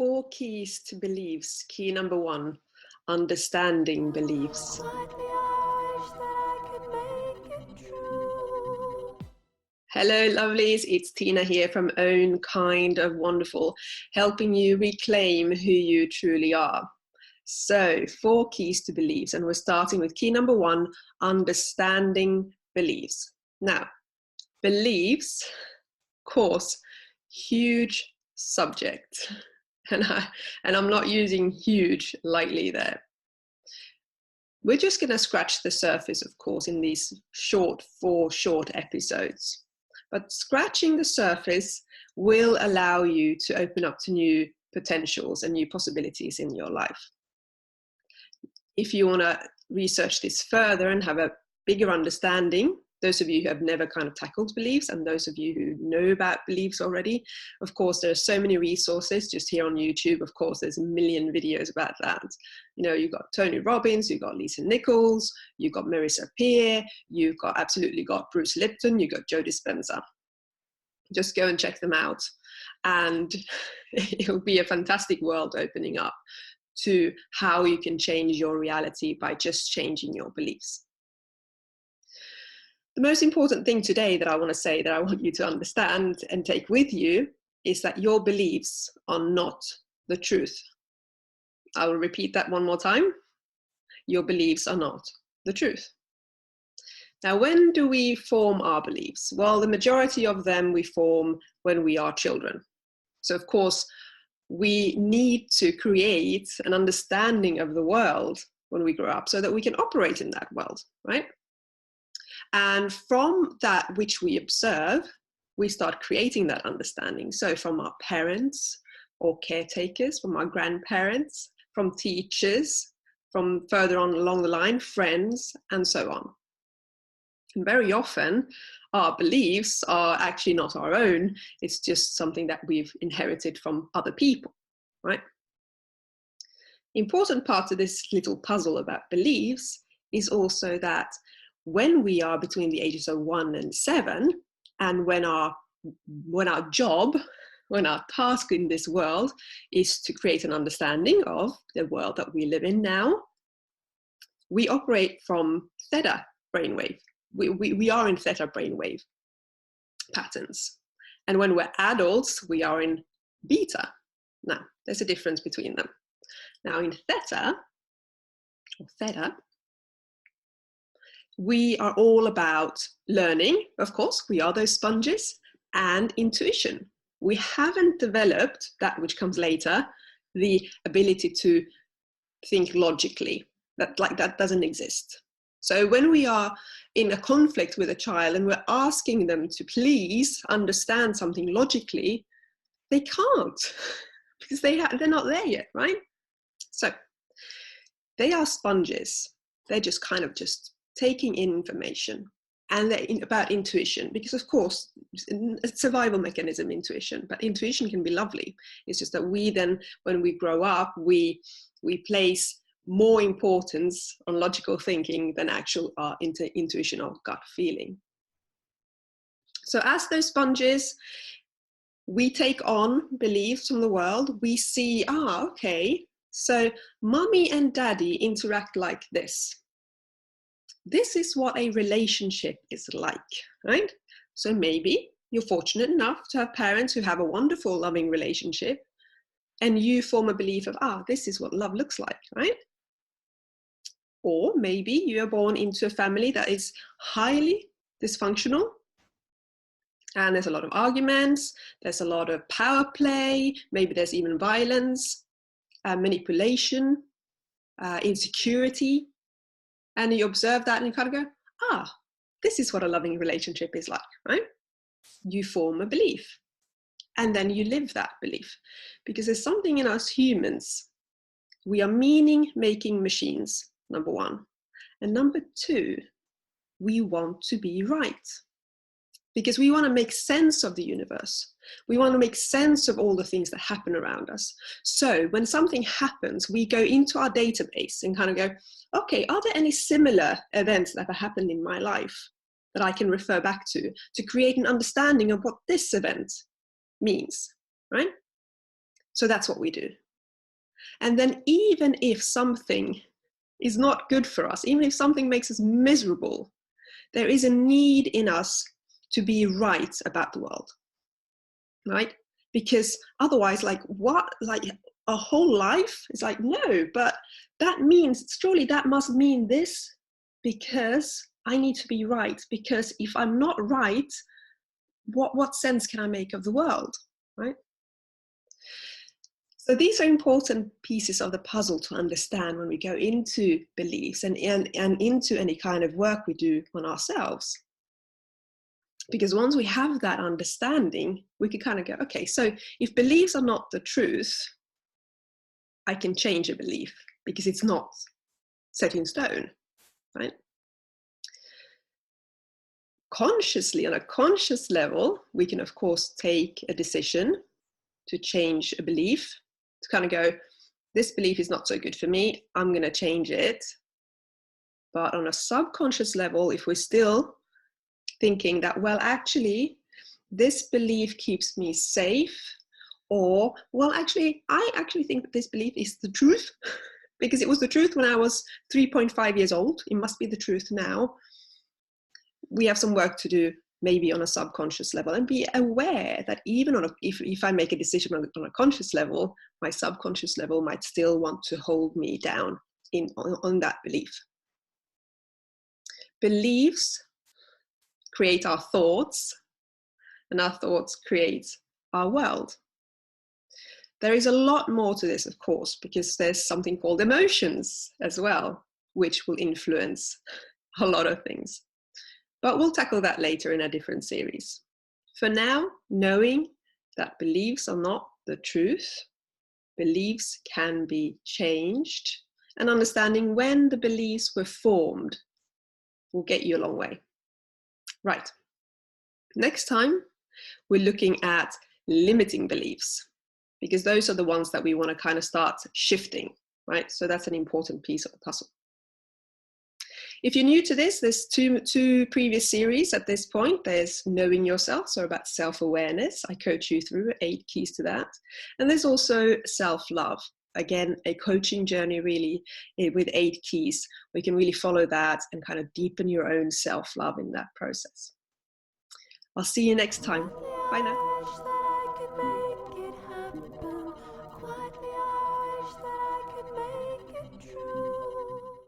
4 keys to beliefs. Key number 1, understanding beliefs. Hello, lovelies. It's Tiina here from Own, Kind of Wonderful, helping you reclaim who you truly are. So 4 keys to beliefs, and we're starting with key number 1, understanding beliefs. Now, beliefs, of course, huge subject. And I'm not using huge lightly there. We're just going to scratch the surface, of course, in these 4 short episodes. But scratching the surface will allow you to open up to new potentials and new possibilities in your life. If you want to research this further and have a bigger understanding, those of you who have never kind of tackled beliefs and those of you who know about beliefs already, of course, there are so many resources just here on YouTube. Of course, there's a million videos about that. You know, you've got Tony Robbins, you've got Lisa Nichols, you've got Marissa Peer, you've got absolutely got Bruce Lipton, you've got Joe Dispenza. Just go and check them out. And it'll be a fantastic world opening up to how you can change your reality by just changing your beliefs. The most important thing today that I want to say, that I want you to understand and take with you, is that your beliefs are not the truth. I will repeat that one more time. Your beliefs are not the truth. Now, when do we form our beliefs? Well, the majority of them we form when we are children. So, of course, we need to create an understanding of the world when we grow up so that we can operate in that world, right? And from that which we observe, we start creating that understanding. So from our parents or caretakers, from our grandparents, from teachers, from further on along the line, friends, and so on. And very often, our beliefs are actually not our own. It's just something that we've inherited from other people, right? Important part of this little puzzle about beliefs is also that when we are between the ages of 1 and 7, and when our task in this world is to create an understanding of the world that we live in now, we operate from theta brainwave. We are in theta brainwave patterns. And when we're adults, we are in beta. Now, there's a difference between them. Now, in theta, we are all about learning, of course, we are those sponges, and intuition. We haven't developed that which comes later, the ability to think logically. That doesn't exist. So when we are in a conflict with a child and we're asking them to please understand something logically, they can't because they're not there yet, right? So they are sponges. They're just kind of just taking in information, and about intuition, because of course a survival mechanism, intuition, but intuition can be lovely. It's just that we then, when we grow up, we place more importance on logical thinking than actual intuition or gut feeling. So as those sponges, we take on beliefs from the world. We see, okay, so mommy and daddy interact like this. This is what a relationship is like, right? So maybe you're fortunate enough to have parents who have a wonderful, loving relationship, and you form a belief of, this is what love looks like, right? Or maybe you are born into a family that is highly dysfunctional, and there's a lot of arguments, there's a lot of power play, maybe there's even violence, manipulation, insecurity. And you observe that and you kind of go, this is what a loving relationship is like, right? You form a belief and then you live that belief, because there's something in us humans. We are meaning-making machines, number 1. And number 2, we want to be right, because we want to make sense of the universe. We want to make sense of all the things that happen around us. So when something happens, we go into our database and kind of go, okay, are there any similar events that have happened in my life that I can refer back to create an understanding of what this event means, right? So that's what we do. And then even if something is not good for us, even if something makes us miserable, there is a need in us to be right about the world, right? Because otherwise, like what, like a whole life is like, no, but that means, surely that must mean this, because I need to be right. Because if I'm not right, what sense can I make of the world, right? So these are important pieces of the puzzle to understand when we go into beliefs and into any kind of work we do on ourselves. Because once we have that understanding, we can kind of go, okay, so if beliefs are not the truth, I can change a belief because it's not set in stone, right? Consciously, on a conscious level, we can, of course, take a decision to change a belief, to kind of go, this belief is not so good for me, I'm going to change it. But on a subconscious level, if we're still thinking that, well, actually, this belief keeps me safe, or, well, actually, I actually think that this belief is the truth, because it was the truth when I was 3.5 years old, it must be the truth now. We have some work to do, maybe on a subconscious level, and be aware that even on if I make a decision on a conscious level, my subconscious level might still want to hold me down on that belief. Beliefs create our thoughts, and our thoughts create our world. There is a lot more to this, of course, because there's something called emotions as well, which will influence a lot of things. But we'll tackle that later in a different series. For now, knowing that beliefs are not the truth, beliefs can be changed, and understanding when the beliefs were formed will get you a long way. Right. Next time, we're looking at limiting beliefs, because those are the ones that we want to kind of start shifting, right? So that's an important piece of the puzzle. If you're new to this, there's two previous series at this point. There's Knowing Yourself, so about self-awareness. I coach you through 8 keys to that. And there's also self-love. Again, a coaching journey really with 8 keys. We can really follow that and kind of deepen your own self-love in that process. I'll see you next time. Bye now.